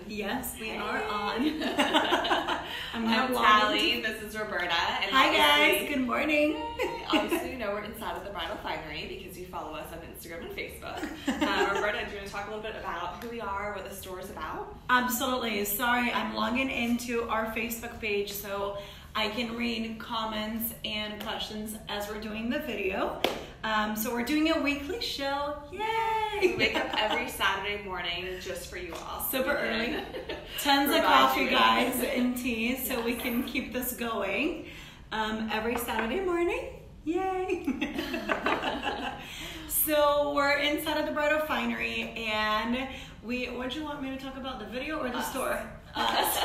Yes, we are on. I'm Tally, this is Roberta. And hi guys, good morning. Obviously, you know we're inside of the Bridal Finery because you follow us on Instagram and Facebook. Roberta, do you want to talk a little bit about who we are, what the store is about? Absolutely. Sorry, I'm logging into our Facebook page so I can read comments and questions as we're doing the video. So we're doing a weekly show. Yay! We wake up every Saturday morning just for you all. Super early. Tons of coffee, guys, and tea, so we can keep this going every Saturday morning. Yay! So we're inside of the Bridal Finery, and what do you want me to talk about, the video or the store? Us.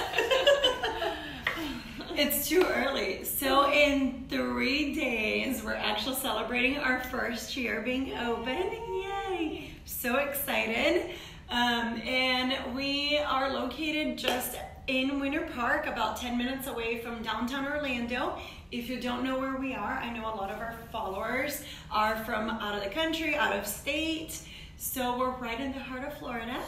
It's too early. So in 3 days, we're actually celebrating our first year being open. Yay! So excited. And we are located just in Winter Park, about 10 minutes away from downtown Orlando. If you don't know where we are, I know a lot of our followers are from out of the country, out of state. So we're right in the heart of Florida.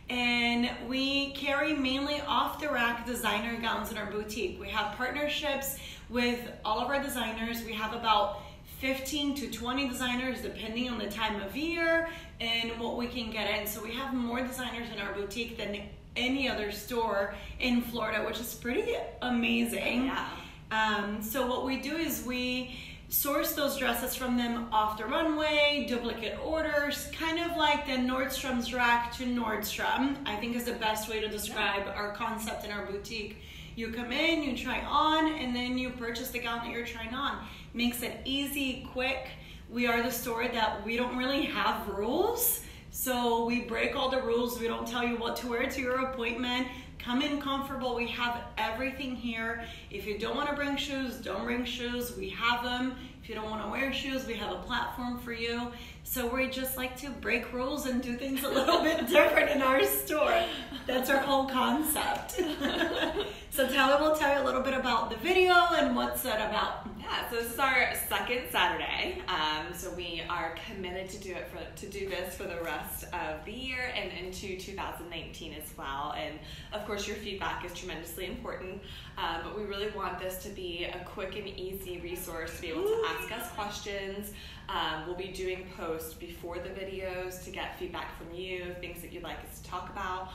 And we carry mainly off-the-rack designer gowns in our boutique. We have partnerships with all of our designers. We have about 15 to 20 designers depending on the time of year and what we can get in. So we have more designers in our boutique than any other store in Florida, which is pretty amazing. Yeah. So what we do is we source those dresses from them off the runway, duplicate orders, kind of like the Nordstrom's rack to Nordstrom, I think is the best way to describe our concept in our boutique. You come in, you try on, and then you purchase the gown that you're trying on. Makes it easy, quick. We are the store that we don't really have rules, so we break all the rules. We don't tell you what to wear to your appointment. Come in comfortable. We have everything here. If you don't want to bring shoes, don't bring shoes. We have them. If you don't want to wear shoes, we have a platform for you. So we just like to break rules and do things a little bit different in our store. That's our whole concept. So Tally will tell you a little bit about the video and what's it about. Yeah, so this is our second Saturday. So we are committed to do this for the rest of the year and into 2019 as well. And of course, your feedback is tremendously important. But we really want this to be a quick and easy resource to be able to ask us questions. We'll be doing posts before the videos to get feedback from you, things that you'd like us to talk about.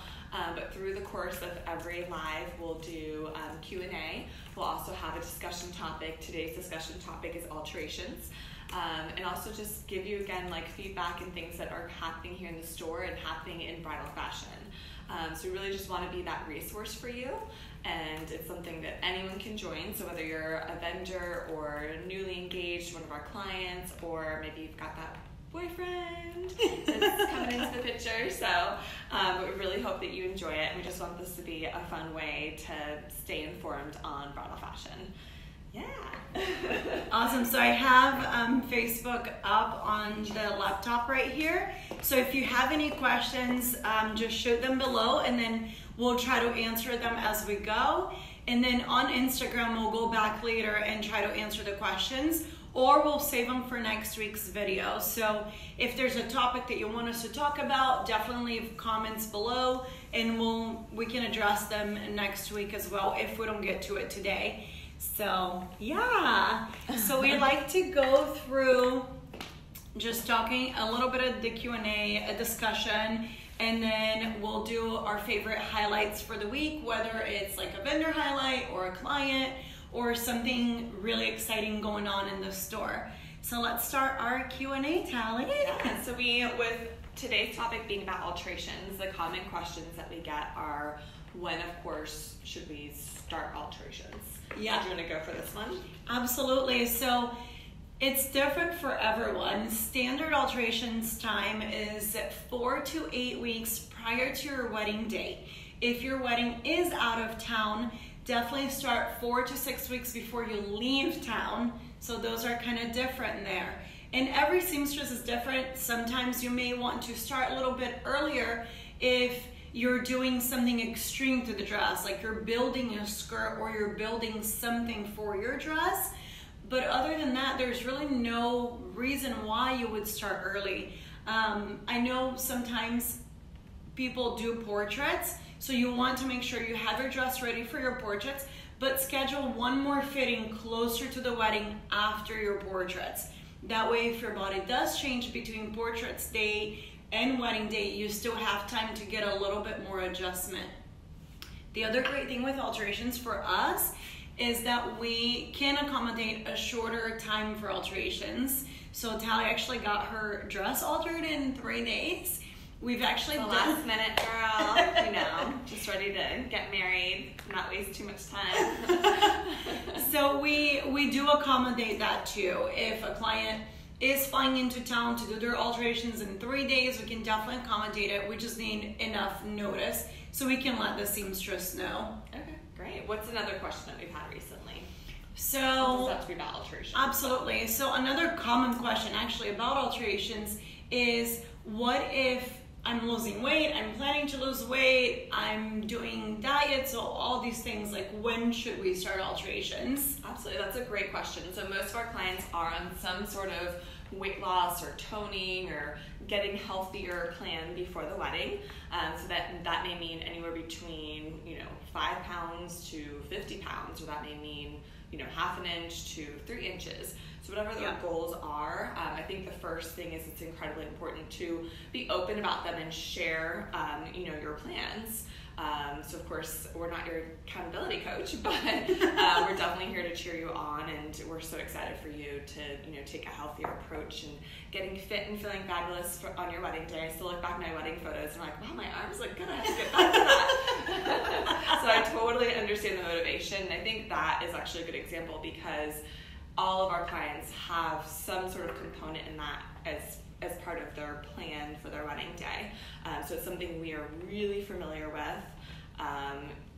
But through the course of every live, we'll do Q&A. We'll also have a discussion topic. Today's discussion topic is alterations. And also just give you, again, like feedback and things that are happening here in the store and happening in bridal fashion. So we really just want to be that resource for you. And it's something that anyone can join. So whether you're a vendor or newly engaged, one of our clients, or maybe you've got that boyfriend that's coming into the picture. So we really hope that you enjoy it. We just want this to be a fun way to stay informed on bridal fashion. Yeah. Awesome. So I have Facebook up on the laptop right here. So if you have any questions, just shoot them below and then we'll try to answer them as we go. And then on Instagram, we'll go back later and try to answer the questions, or we'll save them for next week's video. So if there's a topic that you want us to talk about, definitely leave comments below and we can address them next week as well if we don't get to it today. So yeah, so we like to go through just talking a little bit of the Q&A, a discussion, and then we'll do our favorite highlights for the week, whether it's like a vendor highlight or a client or something really exciting going on in the store. So let's start our Q&A, Tally. Yeah, so with today's topic being about alterations, the common questions that we get are, when, of course, should we start alterations? Yeah. Do you want to go for this one? Absolutely. So it's different for everyone. Standard alterations time is 4 to 8 weeks prior to your wedding date. If your wedding is out of town, definitely start 4 to 6 weeks before you leave town. So those are kind of different there. And every seamstress is different. Sometimes you may want to start a little bit earlier if you're doing something extreme to the dress, like you're building a skirt or you're building something for your dress. But other than that, there's really no reason why you would start early. I know sometimes people do portraits, so you want to make sure you have your dress ready for your portraits, but schedule one more fitting closer to the wedding after your portraits. That way, if your body does change between portraits day and wedding day, you still have time to get a little bit more adjustment. The other great thing with alterations for us is that we can accommodate a shorter time for alterations. So Tally actually got her dress altered in 3 days. We've actually done last minute girl, you know, just ready to get married, not waste too much time. So we do accommodate that too. If a client is flying into town to do their alterations in 3 days, we can definitely accommodate it. We just need enough notice so we can let the seamstress know. Okay, great. What's another question that we've had recently? So does that have to be about alterations? Absolutely. So another common question actually about alterations is, what if I'm losing weight, I'm planning to lose weight, I'm doing diets, so all these things, like when should we start alterations? Absolutely, that's a great question. So most of our clients are on some sort of weight loss or toning or getting healthier plan before the wedding. So that may mean anywhere between 5 pounds to 50 pounds, or that may mean half an inch to 3 inches. So whatever their goals are, I think the first thing is it's incredibly important to be open about them and share, your plans. So of course, we're not your accountability coach, but we're definitely here to cheer you on, and we're so excited for you to take a healthier approach and getting fit and feeling fabulous on your wedding day. I still look back at my wedding photos and I'm like, wow, my arms look good. I have to get back to that. So I totally understand the motivation. I think that is actually a good example because all of our clients have some sort of component in that as part of their plan for their wedding day. So it's something we are really familiar with,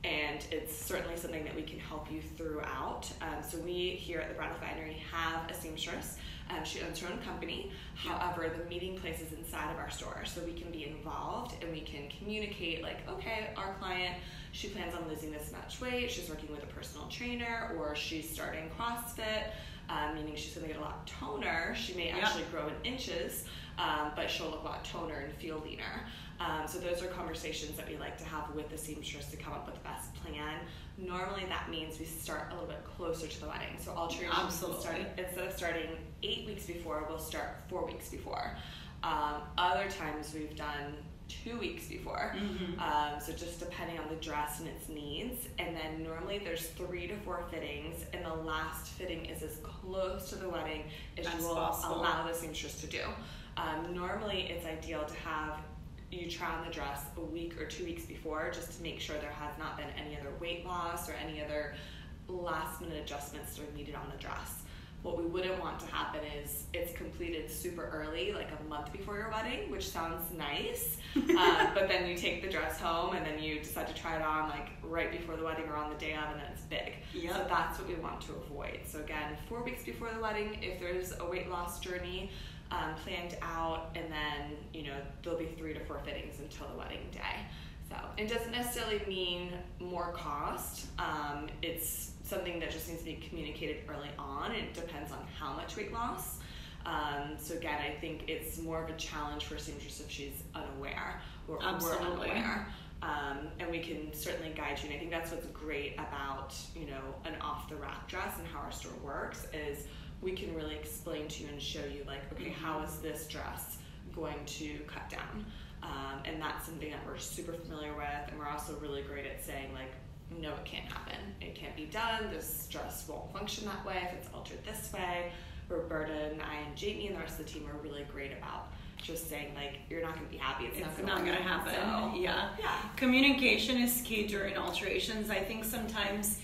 and it's certainly something that we can help you throughout. So we here at the Bridal Finery have a seamstress. She owns her own company. However, the meeting place is inside of our store, so we can be involved and we can communicate like, okay, our client, she plans on losing this much weight, she's working with a personal trainer, or she's starting CrossFit, meaning she's going to get a lot toner. She may actually grow in inches, but she'll look a lot toner and feel leaner. So those are conversations that we like to have with the seamstress to come up with the best plan. Normally that means we start a little bit closer to the wedding. So alterations will start, instead of starting 8 weeks before, we'll start 4 weeks before. Other times we've done 2 weeks before. So just depending on the dress and its needs. And then normally there's 3 to 4 fittings, and the last fitting is as close to the wedding as you will allow the seamstress to do. Normally it's ideal to have you try on the dress a week or 2 weeks before, just to make sure there has not been any other weight loss or any other last minute adjustments that are needed on the dress. What we wouldn't want to happen is it's completed super early, like a month before your wedding, which sounds nice, but then you take the dress home and then you decide to try it on like right before the wedding or on the day of, and then it's big. So that's what we want to avoid. So again, 4 weeks before the wedding, if there's a weight loss journey planned out, and then there'll be 3 to 4 fittings until the wedding day. So it doesn't necessarily mean more cost. It's something that just needs to be communicated early on, and it depends on how much weight loss. So again, I think it's more of a challenge for a seamstress if she's unaware or we're unaware. And we can certainly guide you. And I think that's what's great about an off-the-rack dress and how our store works is we can really explain to you and show you like, okay, how is this dress going to cut down? And that's something that we're super familiar with, and we're also really great at saying like, no, it can't happen. It can't be done. This dress won't function that way if it's altered this way. Roberta and I and Jamie and the rest of the team are really great about just saying like, you're not going to be happy. It's not going to happen. So, yeah. Communication is key during alterations. I think sometimes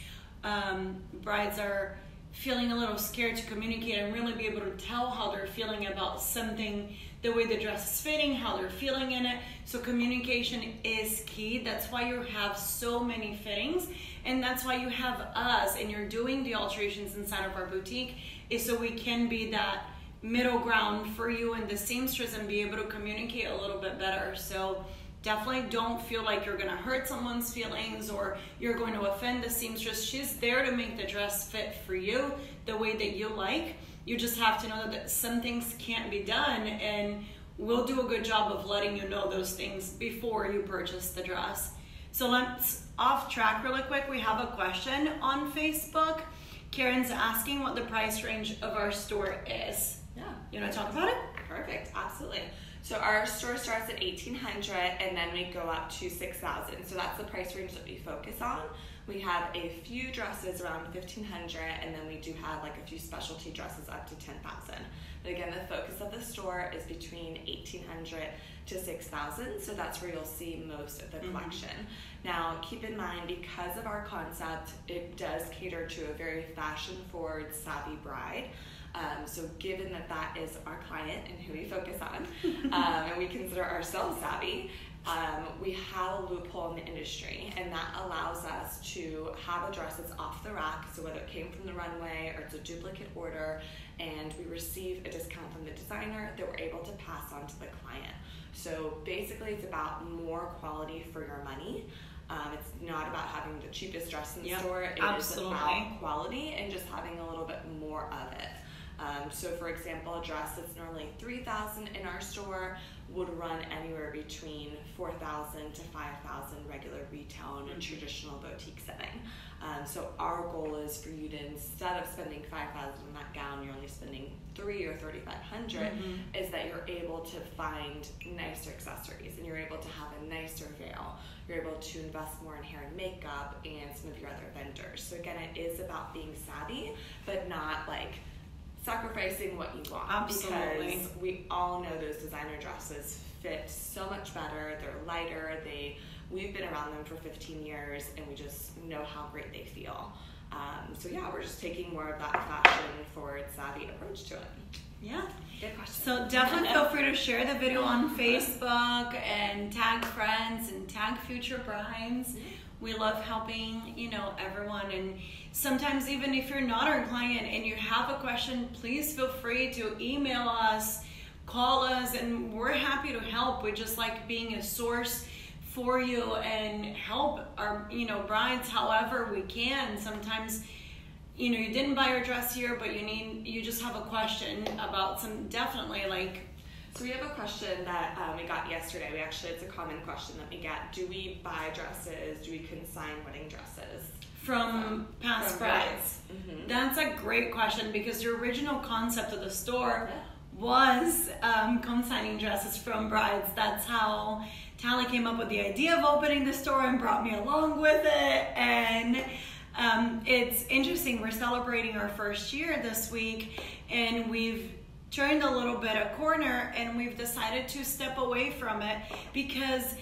brides are feeling a little scared to communicate and really be able to tell how they're feeling about something, the way the dress is fitting, how they're feeling in it. So communication is key. That's why you have so many fittings, and that's why you have us and you're doing the alterations inside of our boutique, is so we can be that middle ground for you and the seamstress and be able to communicate a little bit better. So definitely don't feel like you're going to hurt someone's feelings or you're going to offend the seamstress. She's there to make the dress fit for you the way that you like. You just have to know that some things can't be done, and we'll do a good job of letting you know those things before you purchase the dress. So let's off track really quick. We have a question on Facebook. Karen's asking what the price range of our store is. Yeah. You want to talk about it? Perfect, absolutely. So our store starts at $1,800 and then we go up to $6,000. So that's the price range that we focus on. We have a few dresses around $1,500 and then we do have like a few specialty dresses up to $10,000. But again, the focus of the store is between $1,800 to $6,000. So that's where you'll see most of the collection. Now, keep in mind, because of our concept, it does cater to a very fashion-forward, savvy bride. So given that that is our client and who we focus on, and we consider ourselves savvy, we have a loophole in the industry, and that allows us to have a dress that's off the rack, so whether it came from the runway or it's a duplicate order, and we receive a discount from the designer that we're able to pass on to the client. So basically it's about more quality for your money. It's not about having the cheapest dress in the store. It is about quality and just having a little bit more of it. So for example, a dress that's normally $3,000 in our store would run anywhere between $4,000 to $5,000 regular retail in a traditional boutique setting. So our goal is for you to, instead of spending $5,000 on that gown, you're only spending $3,000 or $3,500, is that you're able to find nicer accessories and you're able to have a nicer veil. You're able to invest more in hair and makeup and some of your other vendors. So again, it is about being savvy, but not like sacrificing what you want. Absolutely. Because we all know those designer dresses fit so much better. They're lighter. We've been around them for 15 years and we just know how great they feel. So yeah, we're just taking more of that fashion forward, savvy approach to it. Yeah. Good question. So definitely feel free to share the video on Facebook and tag friends and tag future brides. We love helping, everyone. And sometimes even if you're not our client and you have a question, please feel free to email us, call us, and we're happy to help. We just like being a source for you and help our, brides however we can. Sometimes, you didn't buy your dress here, but you just have a question about definitely like. So we have a question that we got yesterday. It's a common question that we get. Do we buy dresses? Do we consign wedding dresses? From past brides? That's a great question because the original concept of the store was consigning dresses from brides. That's how Tally came up with the idea of opening the store and brought me along with it. And it's interesting. We're celebrating our first year this week, and we've turned a little bit a corner, and we've decided to step away from it because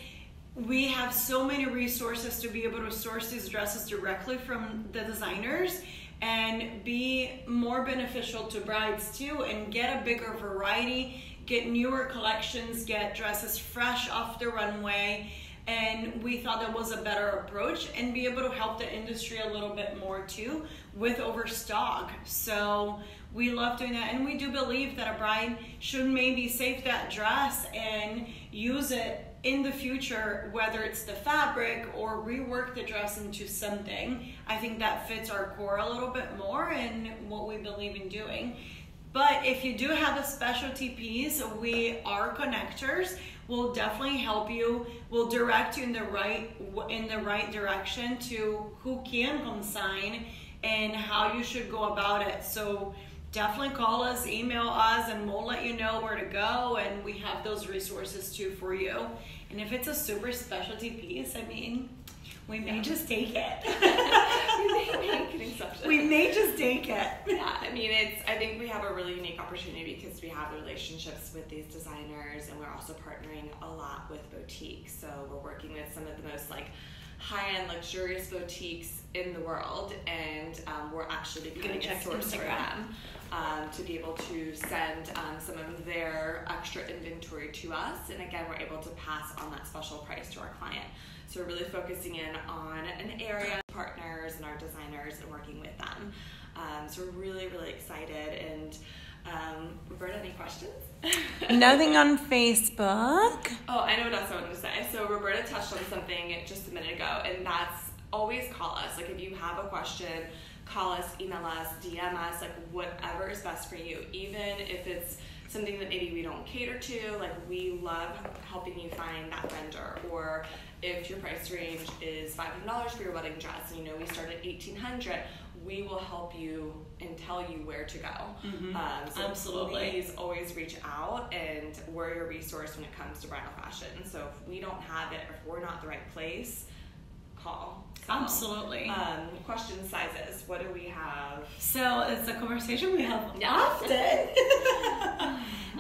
we have so many resources to be able to source these dresses directly from the designers and be more beneficial to brides too, and get a bigger variety, get newer collections, get dresses fresh off the runway. And we thought that was a better approach and be able to help the industry a little bit more too with overstock. So we love doing that, and we do believe that a bride should maybe save that dress and use it in the future, whether it's the fabric or rework the dress into something. I think that fits our core a little bit more and what we believe in doing. But if you do have a specialty piece, we are connectors. We'll definitely help you. We'll direct you in the right direction to who can consign and how you should go about it. So definitely call us, email us, and we'll let you know where to go. And we have those resources too for you. And if it's a super specialty piece, we may just take it. We may make an exception. We may just take it. Yeah, I think we have a really unique opportunity because we have the relationships with these designers, and we're also partnering a lot with boutiques. So we're working with some of the most high-end luxurious boutiques in the world, and we're actually becoming a source for them to be able to send some of their extra inventory to us, and again, we're able to pass on that special price to our client. So we're really focusing in on an area, partners and our designers, and working with them. So we're really, really excited. And Roberta, any questions? Nothing on Facebook. Oh, I know what else I wanted to say. So Roberta touched on something just a minute ago, and that's always call us. If you have a question, call us, email us, DM us, whatever is best for you. Even if it's something that maybe we don't cater to, like we love helping you find that vendor. Or if your price range is $500 for your wedding dress and you know we start at $1,800, we will help you and tell you where to go. So Absolutely. Please always reach out, and we're your resource when it comes to bridal fashion. So if we don't have it, or if we're not the right place, call. So, Absolutely. Question sizes. What do we have? So it's a conversation we have often.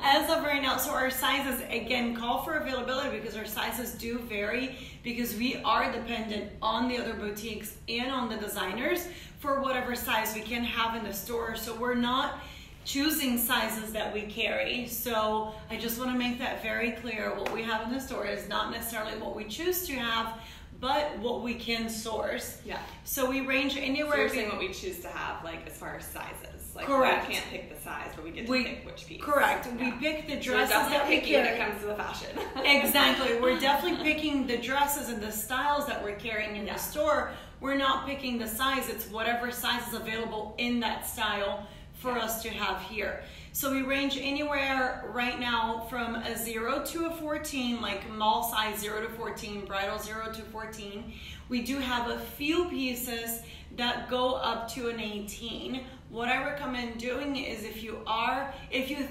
As of right now, so our sizes, again, call for availability because our sizes do vary because we are dependent on the other boutiques and on the designers for whatever size we can have in the store. So we're not choosing sizes that we carry. So I just want to make that very clear. What we have in the store is not necessarily what we choose to have, but what we can source. Yeah. So we range anywhere. So you're saying what we choose to have, like as far as sizes. Like correct. We can't pick the size, but we get to pick which piece. Correct. Yeah. We pick the dresses so that we carry. When it comes to the fashion. Exactly. We're definitely picking the dresses and the styles that we're carrying in the store. We're not picking the size. It's whatever size is available in that style for us to have here. So we range anywhere right now from a 0 to a 14, like mall size 0 to 14, bridal 0 to 14. We do have a few pieces that go up to an 18. What I recommend doing is if you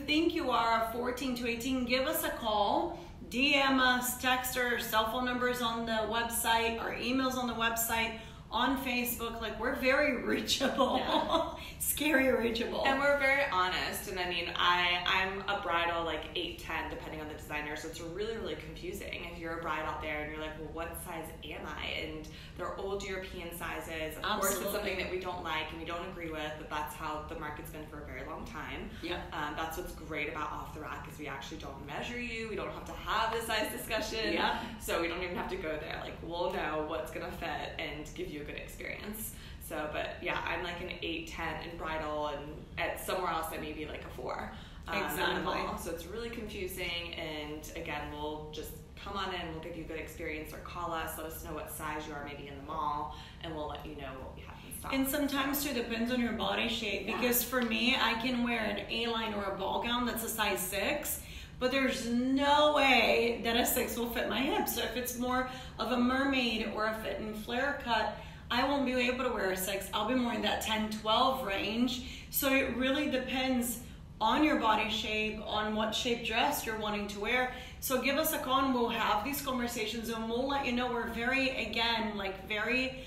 think you are a 14 to 18, give us a call, DM us, text our cell phone numbers on the website, our emails on the website, on Facebook. Like, we're very reachable. Yeah. Scary reachable. And we're very honest. And I mean, I'm a bridal like 8-10 depending on the designer, so it's really, really confusing if you're a bride out there and you're like, well, what size am I? And they're old European sizes. Of course, it's something that we don't like and we don't agree with, but that's how the market's been for a very long time. Yeah. That's what's great about Off the Rack is we actually don't measure you. We don't have to have the size discussion. Yeah. So we don't even have to go there. Like, we'll know what's gonna fit and give you a good experience. So, but yeah, I'm like an 8-10 in bridal, and at somewhere else I may be like a 4. Exactly. So it's really confusing, and again, we'll just come on in, we'll give you a good experience, or call us, let us know what size you are maybe in the mall, and we'll let you know what we have in stock. And sometimes too, it depends on your body shape, because for me, I can wear an A-line or a ball gown that's a size 6, but there's no way that a 6 will fit my hips. So if it's more of a mermaid or a fit and flare cut, I won't be able to wear a 6. I'll be more in that 10-12 range. So it really depends on your body shape, on what shape dress you're wanting to wear. So give us a call and we'll have these conversations, and we'll let you know. We're very, again, like very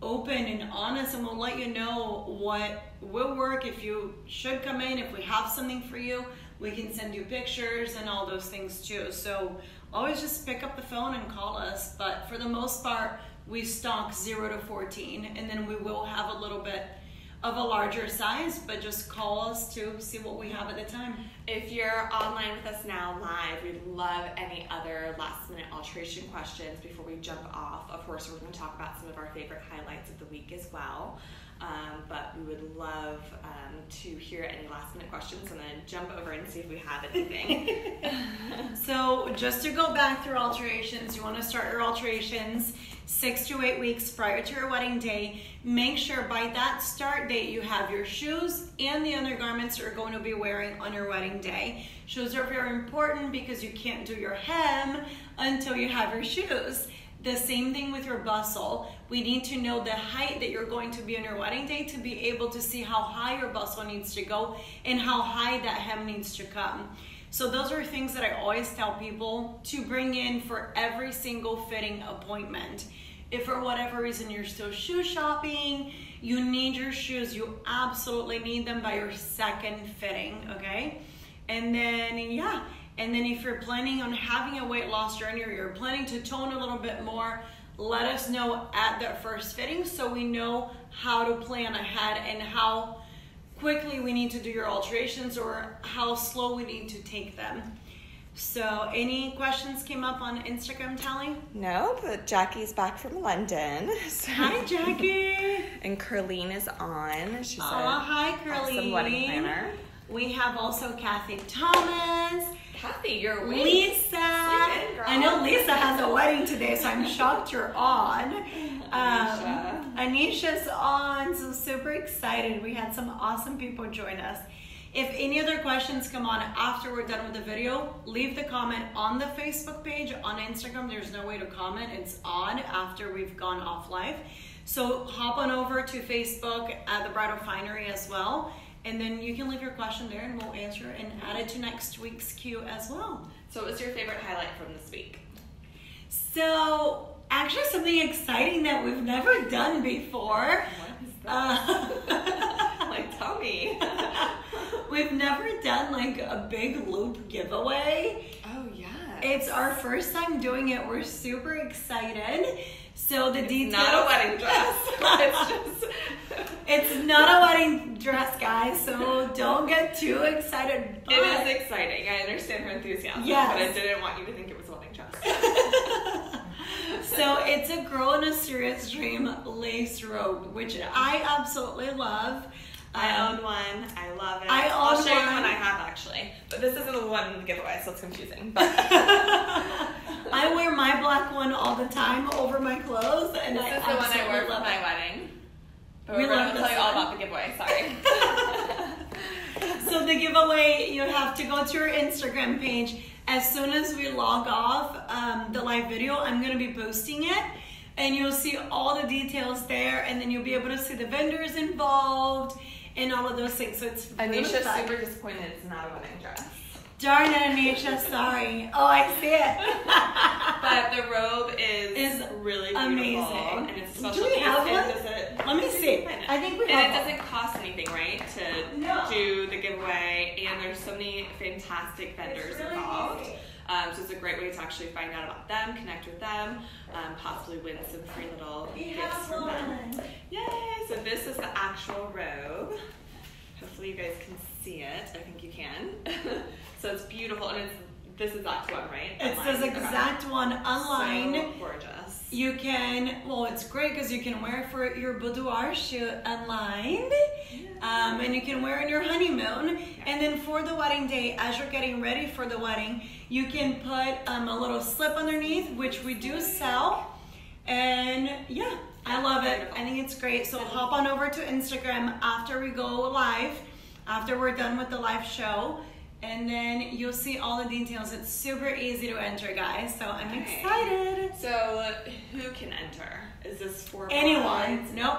open and honest, and we'll let you know what will work. If you should come in, if we have something for you, we can send you pictures and all those things too. So always just pick up the phone and call us. But for the most part, we stock 0 to 14, and then we will have a little bit of a larger size, but just call us to see what we have at the time. If you're online with us now live, we'd love any other last minute alteration questions before we jump off. Of course, we're going to talk about some of our favorite highlights of the week as well. But we would love to hear any last minute questions and then jump over and see if we have anything. So just to go back through alterations, you want to start your alterations 6 to 8 weeks prior to your wedding day. Make sure by that start date you have your shoes and the undergarments you're going to be wearing on your wedding day. Shoes are very important because you can't do your hem until you have your shoes. The same thing with your bustle. We need to know the height that you're going to be on your wedding day to be able to see how high your bustle needs to go and how high that hem needs to come. So those are things that I always tell people to bring in for every single fitting appointment. If for whatever reason you're still shoe shopping, you need your shoes, you absolutely need them by your second fitting, okay? And then, yeah. And then if you're planning on having a weight loss journey or you're planning to tone a little bit more, let us know at that first fitting so we know how to plan ahead and how quickly we need to do your alterations or how slow we need to take them. So any questions came up on Instagram, Tally? No, but Jackie's back from London. So. Hi, Jackie. And Curleen is on. She's hi, Curleen. Awesome wedding planner. We have also Kathy Thomas. Kathy, you're awake. Lisa. I know Lisa has a wedding today, so I'm shocked you're on. Anisha's on, so super excited. We had some awesome people join us. If any other questions come on after we're done with the video, leave the comment on the Facebook page. On Instagram, there's no way to comment. It's on after we've gone off live. So hop on over to Facebook at the Bridal Finery as well. And then you can leave your question there and we'll answer and add it to next week's queue as well. So what was your favorite highlight from this week? So actually something exciting that we've never done before. What is that? Like, tell me. We've never done like a big loop giveaway. Oh yeah. It's our first time doing it. We're super excited. So the details. Not a wedding dress. It's just. It's not a wedding dress, guys. So don't get too excited. It is exciting. I understand her enthusiasm. Yes. But I didn't want you to think it was a wedding dress. So it's a Girl in a Serious Dream lace robe, which I absolutely love. I own one. I love it. I'll show you the one I have actually. But this isn't the one in the giveaway, so it's confusing. But I wear my black one all the time over my clothes, and this is the one I wore for my wedding. But we're going to tell you all about the giveaway. Sorry. So the giveaway, you have to go to our Instagram page. As soon as we log off the live video, I'm going to be posting it. And you'll see all the details there. And then you'll be able to see the vendors involved and all of those things. So it's really Anisha's fun. super disappointed it's not a wedding dress. Darn it, Anisha, sorry. Oh, I see it. But the robe is really beautiful. Amazing. And it's special. Do we have one? Let me see. And I think we it have doesn't cost anything, right, to No. do the giveaway. And there's so many fantastic vendors really involved. easy. So it's a great way to actually find out about them, connect with them, possibly win some free little gifts from them. Yay! So this is the actual robe. Hopefully you guys can see it. I think you can. So it's beautiful, and this exact one, right? It's this exact one online. So gorgeous. You can, well, it's great because you can wear it for your boudoir shoot online. And you can wear it in your honeymoon. And then for the wedding day, as you're getting ready for the wedding, you can put a little slip underneath, which we do sell. And yeah, I love it. I think it's great. So hop on over to Instagram after we go live, after we're done with the live show. And then you'll see all the details. It's super easy to enter, guys. So I'm excited. So who can enter? Is this for anyone? brides? Nope.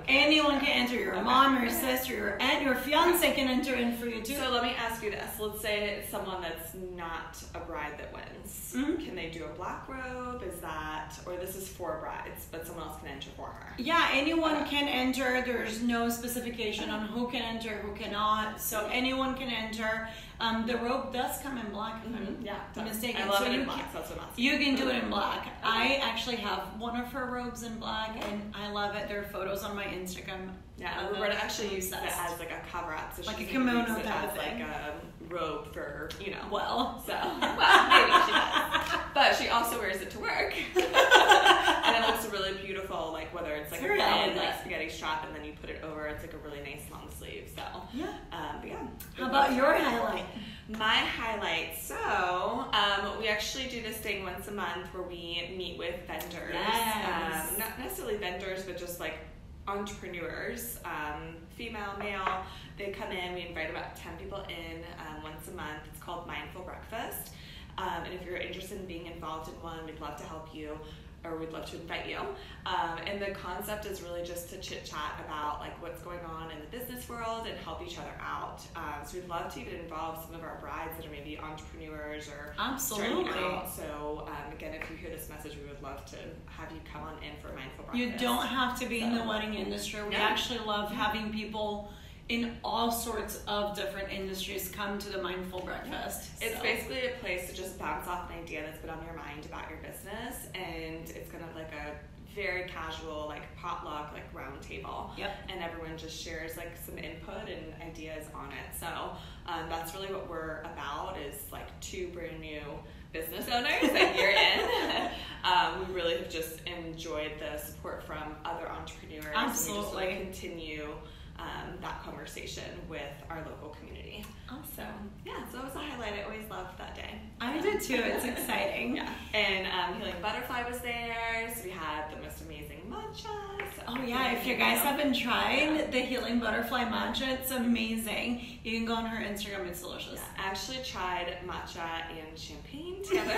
Anyone can enter. Your mom, your sister, your aunt, your fiance can enter in for you too. So let me ask you this. Let's say it's someone that's not a bride that wins. Mm-hmm. Can they do a black robe? Is that, or this is for brides, but someone else can enter for her? Yeah, anyone can enter. There's no specification on who can enter, who cannot. So anyone can enter. The robe does come in black, if I'm not mistaken. I love so it in black, so that's what I'm asking. You can do it in black. I actually have one of her robes in black, and I love it. There are photos on my Instagram. Yeah, Roberta actually uses it as like a cover up, so like she a kimono uses it type as of thing. like a robe for, you know. Well, maybe she does. But she also wears it to work. And it looks really beautiful, like whether it's like a red, like spaghetti strap, and then you put it over, it's like a really nice long sleeve. So yeah. But yeah. How about your highlight? My highlight. So we actually do this thing once a month where we meet with vendors. Yes. Not necessarily vendors, but just like entrepreneurs, female, male. They come in. We invite about 10 people in once a month. It's called Mindful Breakfast. And if you're interested in being involved in one, we'd love to help you, or we'd love to invite you. And the concept is really just to chit chat about like what's going on in the business world and help each other out. So we'd love to get involved some of our brides that are maybe entrepreneurs or starting out. So again, if you hear this message, we would love to have you come on in for Mindful Breakfast. You don't have to be in the wedding industry. We actually love having people in all sorts of different industries come to the Mindful Breakfast. It's basically a place to just bounce off an idea that's been on your mind about your business, and it's kind of like a very casual, like potluck, like round table. Yep. And everyone just shares like some input and ideas on it. So that's really what we're about, is like two brand new business owners that you're in. We really have just enjoyed the support from other entrepreneurs. Absolutely. And we just want to continue that conversation with our local community. Awesome. Yeah, so it was a highlight. I always loved that day. I did too. It's exciting. Yeah. And Healing Butterfly was there. So we had the most amazing matcha. So Oh yeah, if you guys haven't tried the Healing Butterfly Matcha, it's amazing. You can go on her Instagram, it's delicious. Yeah, I actually tried matcha and champagne together.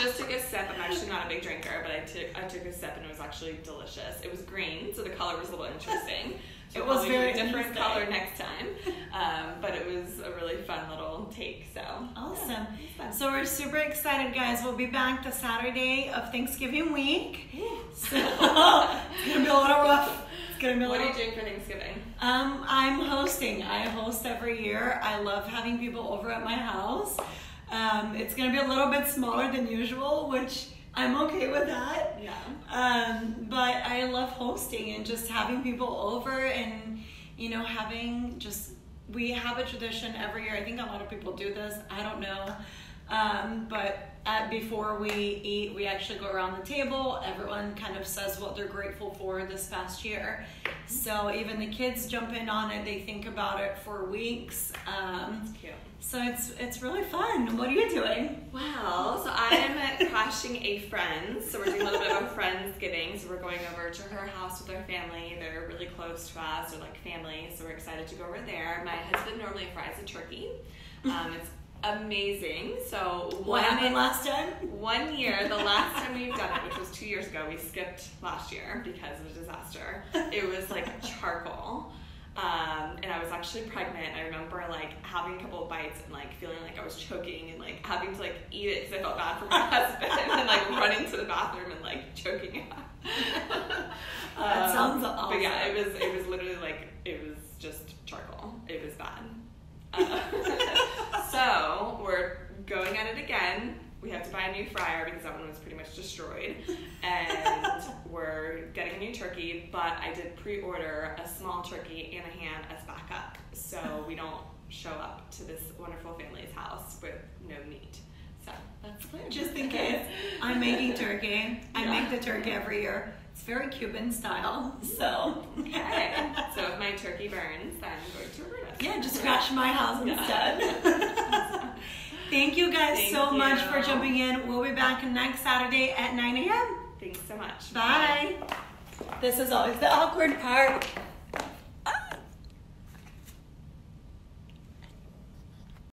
Just took a sip. I'm actually not a big drinker, but I took a sip and it was actually delicious. It was green, so the color was a little interesting. So it was very different color next time, but it was a really fun little take. So awesome. Yeah, so we're super excited, guys. We'll be back the Saturday of Thanksgiving week. So it's gonna be a little rough. It's gonna be a little. What are you doing for Thanksgiving? I'm hosting. I host every year. I love having people over at my house. It's gonna be a little bit smaller than usual, which I'm okay with that. Yeah. But I love hosting and just having people over and, you know, we have a tradition every year. I think a lot of people do this. I don't know. But before we eat, we actually go around the table. Everyone kind of says what they're grateful for this past year. So even the kids jump in on it. They think about it for weeks. That's cute. So it's really fun. What are you doing? Well, so I'm crashing a friend's. So we're doing a little bit of a Friendsgiving. So we're going over to her house with our family. They're really close to us. They're like family. So we're excited to go over there. My husband normally fries a turkey. It's amazing. So what happened last time? 1 year, the last time we've done it, which was 2 years ago, we skipped last year because of a disaster. It was like charcoal. And I was actually pregnant. I remember like having a couple of bites and like feeling like I was choking and like having to like eat it because I felt bad for my husband and like running to the bathroom and like choking it up. That sounds awesome. But yeah, it was literally like, it was just charcoal. It was bad. So we're going at it again. We have to buy a new fryer because that one was pretty much destroyed. And we're getting a new turkey, but I did pre-order a small turkey and a ham as backup. So we don't show up to this wonderful family's house with no meat. So that's clear. Just in case. I'm making turkey. I make the turkey every year. It's very Cuban style. So. Okay. So if my turkey burns, then I'm going to ruin it. Yeah, just crash my house instead. Thank you guys so much for jumping in. We'll be back next Saturday at 9 a.m. Thanks so much. Bye. This is always the awkward part.